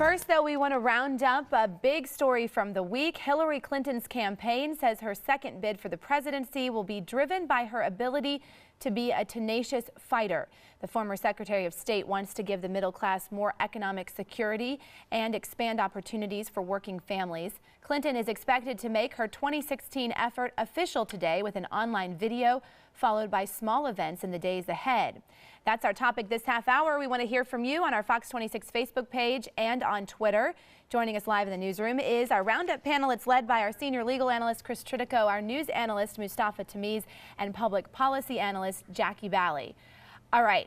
First, though, we want to round up a big story from the week. Hillary Clinton's campaign says her second bid for the presidency will be driven by her ability to be a tenacious fighter. The former Secretary of State wants to give the middle class more economic security and expand opportunities for working families. Clinton is expected to make her 2016 effort official today with an online video, followed by small events in the days ahead. That's our topic this half hour. We want to hear from you on our Fox 26 Facebook page and on Twitter. Joining us live in the newsroom is our Roundup panel. It's led by our senior legal analyst, Chris Tritico, our news analyst, Mustafa Tamiz, and public policy analyst, Jackie Bally. All right.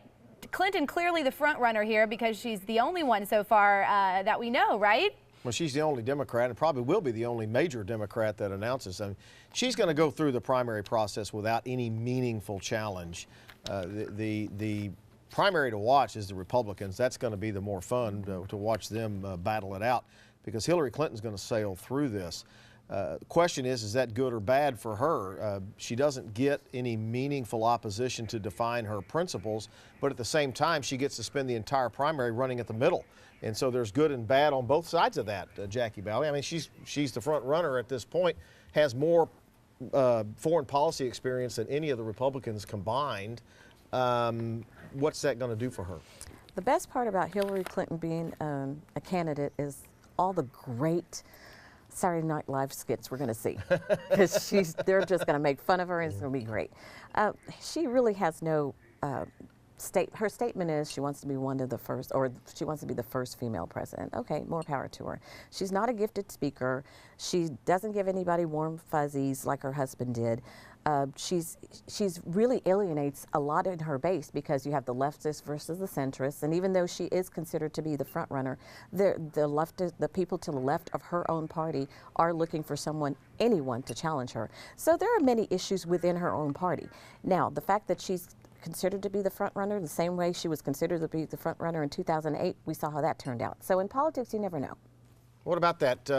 Clinton clearly the front runner here because she's the only one so far that we know, right? Well, she's the only Democrat and probably will be the only major Democrat that announces. I mean, she's going to go through the primary process without any meaningful challenge. The primary to watch is the Republicans. That's going to be the more fun to watch them battle it out because Hillary Clinton's going to sail through this. The question is that good or bad for her? She doesn't get any meaningful opposition to define her principles, but at the same time, she gets to spend the entire primary running at the middle. And so there's good and bad on both sides of that, Jackie Bally. I mean, she's the front runner at this point, has more foreign policy experience than any of the Republicans combined. What's that going to do for her? The best part about Hillary Clinton being a candidate is all the great Saturday Night Live skits we're going to see, because they're just going to make fun of her and it's going to be great. She really has no her statement is she wants to be one of the first, or she wants to be the first female president. Okay, more power to her. She's not a gifted speaker. She doesn't give anybody warm fuzzies like her husband did. She's really alienates a lot in her base because you have the leftists versus the centrists, and even though she is considered to be the front runner, the people to the left of her own party are looking for anyone to challenge her. So there are many issues within her own party. Now, the fact that she's considered to be the front runner the same way she was considered to be the front runner in 2008, we saw how that turned out. So in politics, you never know. What about that?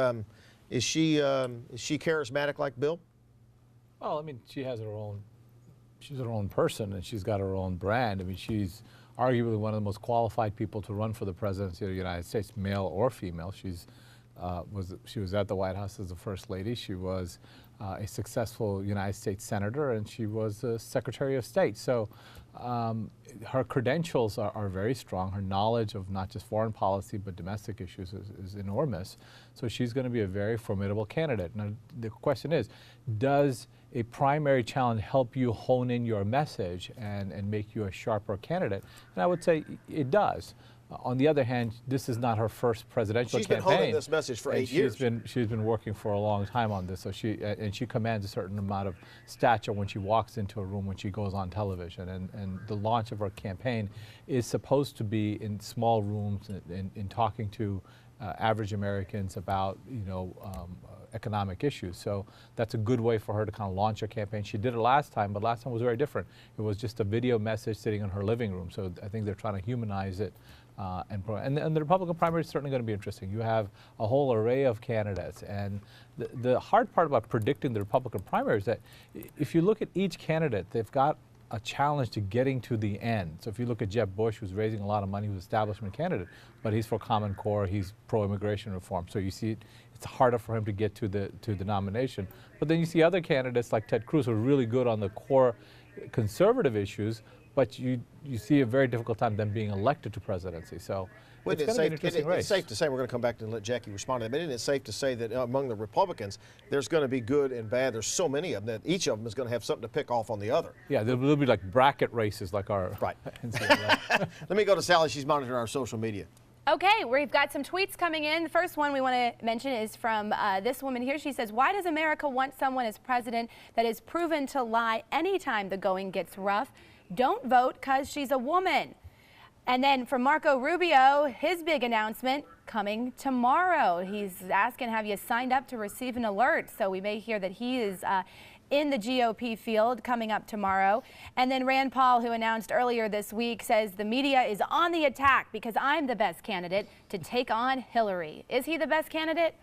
Is she charismatic like Bill? Well, I mean, she's her own person, and she's got her own brand. I mean, she's arguably one of the most qualified people to run for the presidency of the United States, male or female. She was at the White House as the First Lady. She was a successful United States Senator, and she was a Secretary of State. So her credentials are very strong. Her knowledge of not just foreign policy but domestic issues is enormous. So she's going to be a very formidable candidate. Now, the question is, does a primary challenge help you hone in your message and make you a sharper candidate? And I would say it does. On the other hand, this is not her first presidential campaign. She's been honing this message for 8 years. She's been working for a long time on this, so she commands a certain amount of stature when she walks into a room, when she goes on television. And the launch of her campaign is supposed to be in small rooms in talking to average Americans about economic issues. So that's a good way for her to kind of launch her campaign. She did it last time, but last time was very different. It was just a video message sitting in her living room. So I think they're trying to humanize it. And the Republican primary is certainly going to be interesting. You have a whole array of candidates, and the hard part about predicting the Republican primary is that if you look at each candidate, they've got a challenge to getting to the end. So if you look at Jeb Bush, who's raising a lot of money, who's an establishment candidate, but he's for Common Core, he's pro-immigration reform. So you see it's harder for him to get to the nomination. But then you see other candidates like Ted Cruz who are really good on the core conservative issues, but you see a very difficult time them being elected to presidency. So it's going to be an interesting race. It's safe to say, we're going to come back and let Jackie respond to that, but isn't it safe to say that among the Republicans, there's going to be good and bad? There's so many of them that each of them is going to have something to pick off on the other. Yeah, there'll be like bracket races like our... Right. Let me go to Sally. She's monitoring our social media. Okay, we've got some tweets coming in. The first one we want to mention is from this woman here. She says, why does America want someone as president that is proven to lie anytime the going gets rough? Don't vote because she's a woman. And then from Marco Rubio, his big announcement coming tomorrow. He's asking, have you signed up to receive an alert? So we may hear that he is in the GOP field coming up tomorrow. And then Rand Paul, who announced earlier this week, says the media is on the attack because I'm the best candidate to take on Hillary. Is he the best candidate?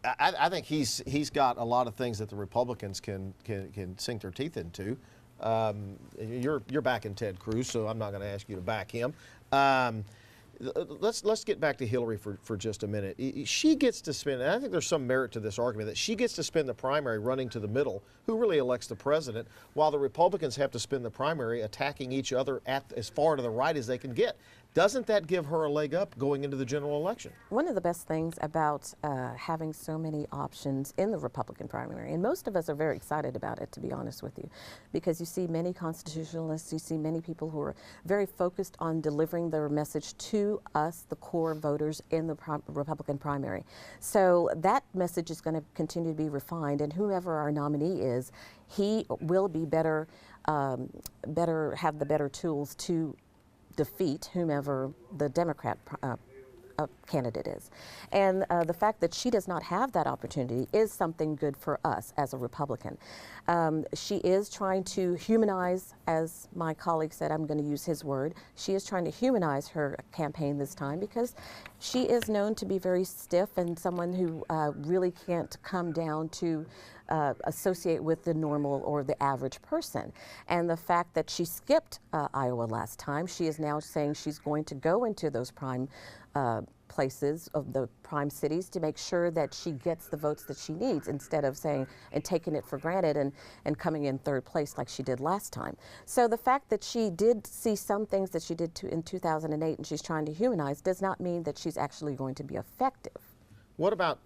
I think he's got a lot of things that the Republicans can sink their teeth into. You're backing Ted Cruz, so I'm not going to ask you to back him. let's get back to Hillary for just a minute. She gets to spend, and I think there's some merit to this argument, that she gets to spend the primary running to the middle, who really elects the president, while the Republicans have to spend the primary attacking each other as far to the right as they can get. Doesn't that give her a leg up going into the general election? One of the best things about having so many options in the Republican primary, and most of us are very excited about it, to be honest with you, because you see many constitutionalists, you see many people who are very focused on delivering their message to us, the core voters in the Republican primary. So that message is going to continue to be refined, and whoever our nominee is, he will be have the better tools to defeat whomever the Democrat candidate is. And the fact that she does not have that opportunity is something good for us as a Republican. She is trying to humanize, as my colleague said, I'm going to use his word, she is trying to humanize her campaign this time because she is known to be very stiff and someone who really can't come down to associate with the normal or the average person. And the fact that she skipped Iowa last time, she is now saying she's going to go into those prime places of the prime cities to make sure that she gets the votes that she needs, instead of saying and taking it for granted and coming in third place like she did last time. So the fact that she did see some things that she did in 2008 and she's trying to humanize does not mean that she's actually going to be effective. What about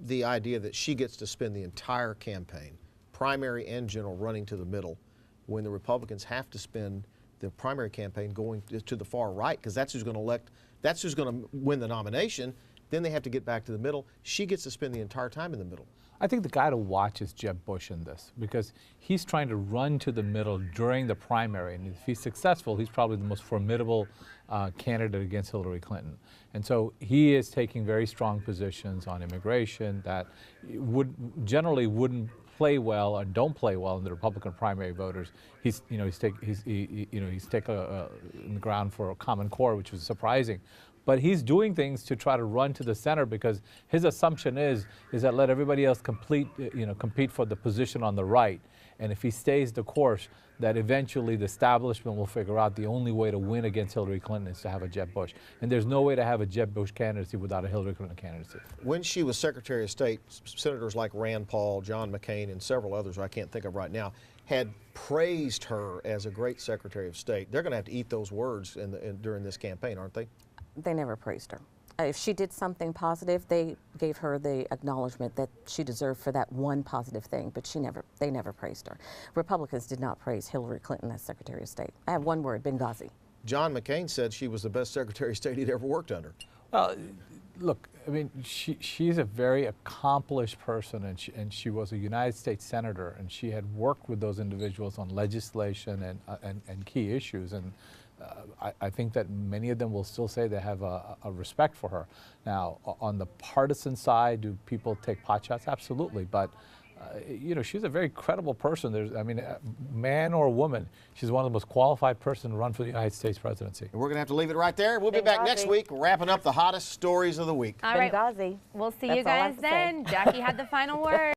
the idea that she gets to spend the entire campaign, primary and general, running to the middle, when the Republicans have to spend the primary campaign going to the far right, because that's who's going to elect, that's who's going to win the nomination. Then they have to get back to the middle. She gets to spend the entire time in the middle. I think the guy to watch is Jeb Bush in this, because he's trying to run to the middle during the primary, and if he's successful, he's probably the most formidable candidate against Hillary Clinton. And so he is taking very strong positions on immigration that generally wouldn't play well or don't play well in the Republican primary voters. He's taken in the ground for a Common Core, which was surprising. But he's doing things to try to run to the center, because his assumption is that let everybody else compete for the position on the right. And if he stays the course, that eventually the establishment will figure out the only way to win against Hillary Clinton is to have a Jeb Bush. And there's no way to have a Jeb Bush candidacy without a Hillary Clinton candidacy. When she was Secretary of State, senators like Rand Paul, John McCain, and several others I can't think of right now had praised her as a great Secretary of State. They're going to have to eat those words during this campaign, aren't they? They never praised her. If she did something positive, they gave her the acknowledgement that she deserved for that one positive thing, but they never praised her. Republicans did not praise Hillary Clinton as Secretary of State. I have one word: Benghazi. John McCain said she was the best Secretary of State he'd ever worked under. Well, look, I mean, she's a very accomplished person, and she was a United States Senator, and she had worked with those individuals on legislation and key issues. And I think that many of them will still say they have a respect for her. Now, on the partisan side, do people take pot shots? Absolutely, but she's a very credible person. Man or woman, she's one of the most qualified person to run for the United States presidency. And we're going to have to leave it right there. We'll be back next week, wrapping up the hottest stories of the week. All right, Benghazi. we'll see That's you all I guys have to say. then. Jackie had the final word.